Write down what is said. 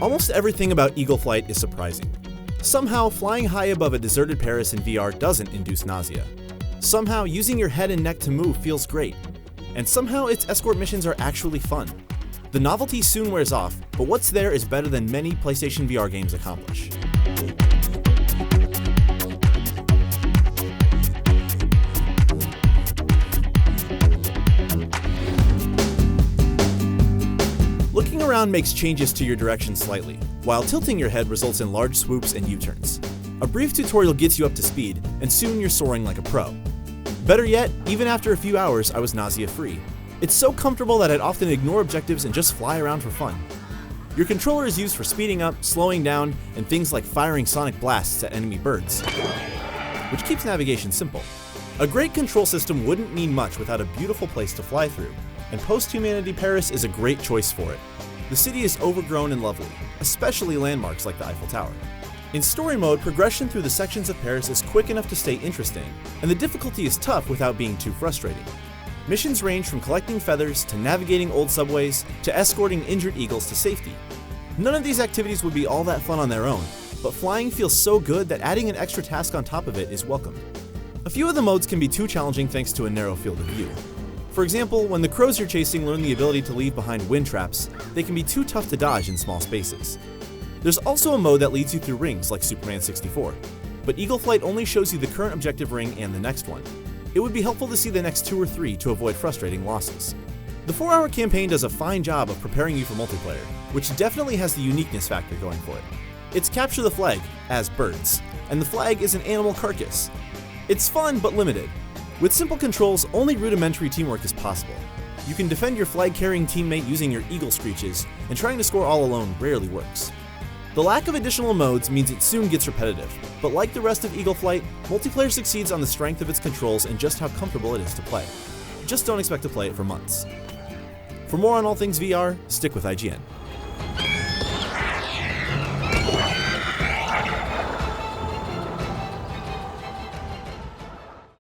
Almost everything about eagle flight is surprising. Somehow, flying high above a deserted Paris in VR doesn't induce nausea. Somehow, using your head and neck to move feels great. And somehow, its escort missions are actually fun. The novelty soon wears off, but what's there is better than many PlayStation VR games accomplish. Looking around makes changes to your direction slightly, while tilting your head results in large swoops and U-turns. A brief tutorial gets you up to speed, and soon you're soaring like a pro. Better yet, even after a few hours, I was nausea-free. It's so comfortable that I'd often ignore objectives and just fly around for fun. Your controller is used for speeding up, slowing down, and things like firing sonic blasts at enemy birds, which keeps navigation simple. A great control system wouldn't mean much without a beautiful place to fly through, and post-humanity Paris is a great choice for it. The city is overgrown and lovely, especially landmarks like the Eiffel Tower. In story mode, progression through the sections of Paris is quick enough to stay interesting, and the difficulty is tough without being too frustrating. Missions range from collecting feathers, to navigating old subways, to escorting injured eagles to safety. None of these activities would be all that fun on their own, but flying feels so good that adding an extra task on top of it is welcome. A few of the modes can be too challenging thanks to a narrow field of view. For example, when the crows you're chasing learn the ability to leave behind wind traps, they can be too tough to dodge in small spaces. There's also a mode that leads you through rings like Superman 64, but Eagle Flight only shows you the current objective ring and the next one. It would be helpful to see the next 2 or 3 to avoid frustrating losses. The 4-hour campaign does a fine job of preparing you for multiplayer, which definitely has the uniqueness factor going for it. It's capture the flag, as birds, and the flag is an animal carcass. It's fun but limited. With simple controls, only rudimentary teamwork is possible. You can defend your flag-carrying teammate using your eagle screeches, and trying to score all alone rarely works. The lack of additional modes means it soon gets repetitive, but like the rest of Eagle Flight, multiplayer succeeds on the strength of its controls and just how comfortable it is to play. Just don't expect to play it for months. For more on all things VR, stick with IGN.